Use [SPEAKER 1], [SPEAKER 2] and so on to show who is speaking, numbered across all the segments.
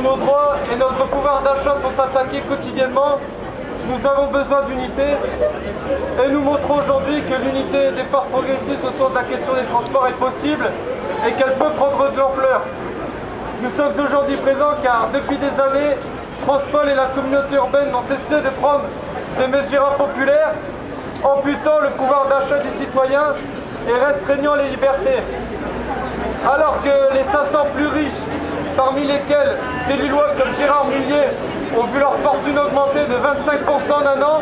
[SPEAKER 1] Nos droits et notre pouvoir d'achat sont attaqués quotidiennement. Nous avons besoin d'unité et nous montrons aujourd'hui que l'unité des forces progressistes autour de la question des transports est possible et qu'elle peut prendre de l'ampleur. Nous sommes aujourd'hui présents car depuis des années, Transpol et la communauté urbaine n'ont cessé de prendre des mesures impopulaires, amputant le pouvoir d'achat des citoyens et restreignant les libertés. Alors que les 500 plus riches, parmi lesquels des Lillois comme Gérard Mullier, ont vu leur fortune augmenter de 25% d'un an,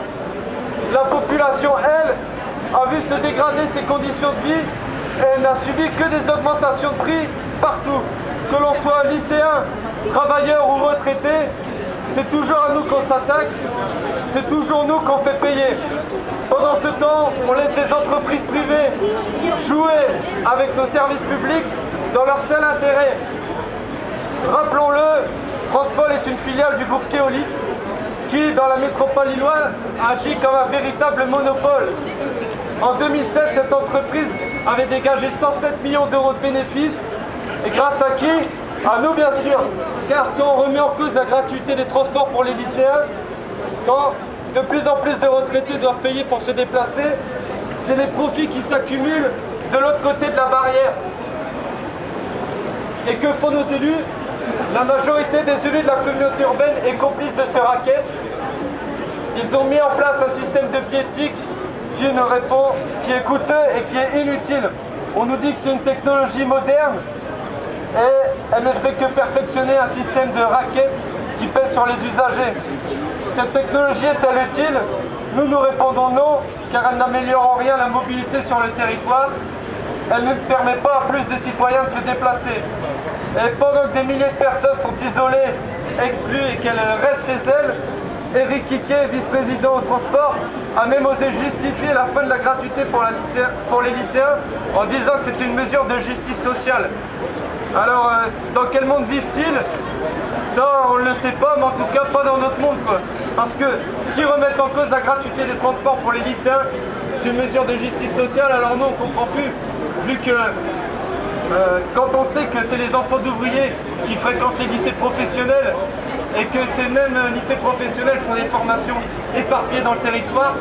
[SPEAKER 1] la population, elle, a vu se dégrader ses conditions de vie et elle n'a subi que des augmentations de prix partout. Que l'on soit lycéen, travailleur ou retraité, c'est toujours à nous qu'on s'attaque, c'est toujours nous qu'on fait payer. Pendant ce temps, on laisse les entreprises privées jouer avec nos services publics dans leur seul intérêt. Rappelons-le, Transpol est une filiale du groupe Keolis qui, dans la métropole lilloise, agit comme un véritable monopole. En 2007, cette entreprise avait dégagé 107 millions d'euros de bénéfices. Et grâce à qui? À nous, bien sûr. Car quand on remet en cause la gratuité des transports pour les lycéens, quand de plus en plus de retraités doivent payer pour se déplacer, c'est les profits qui s'accumulent de l'autre côté de la barrière. Et que font nos élus? La majorité des élus de la communauté urbaine est complice de ce racket. Ils ont mis en place un système de piétique qui est coûteux et qui est inutile. On nous dit que c'est une technologie moderne et elle ne fait que perfectionner un système de racket qui pèse sur les usagers. Cette technologie est-elle utile? Nous répondons non, car elle n'améliore en rien la mobilité sur le territoire. Elle ne permet pas à plus de citoyens de se déplacer. Et pendant que des milliers de personnes sont isolées, exclues et qu'elles restent chez elles, Éric Quiquet, vice-président au transport, a même osé justifier la fin de la gratuité pour les lycéens en disant que c'était une mesure de justice sociale. Alors, dans quel monde vivent-ils? Ça, on ne le sait pas, mais en tout cas pas dans notre monde, quoi. Parce que si remettre en cause la gratuité des transports pour les lycéens, c'est une mesure de justice sociale, alors nous on ne comprend plus, vu que quand on sait que c'est les enfants d'ouvriers qui fréquentent les lycées professionnels et que ces mêmes lycées professionnels font des formations éparpillées dans le territoire,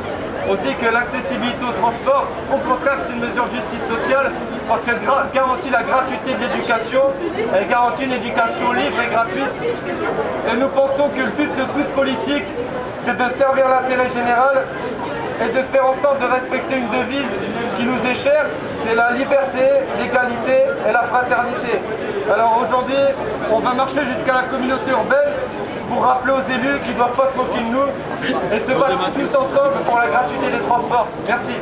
[SPEAKER 1] on dit que l'accessibilité au transport, au contraire, c'est une mesure de justice sociale parce qu'elle garantit la gratuité de l'éducation, elle garantit une éducation libre et gratuite. Et nous pensons que le but de toute politique, c'est de servir l'intérêt général et de faire en sorte de respecter une devise qui nous est chère, c'est la liberté, l'égalité et la fraternité. Alors aujourd'hui, on va marcher jusqu'à la communauté urbaine pour rappeler aux élus qu'ils ne doivent pas se moquer de nous et se battre tous ensemble pour la gratuité des transports. Merci.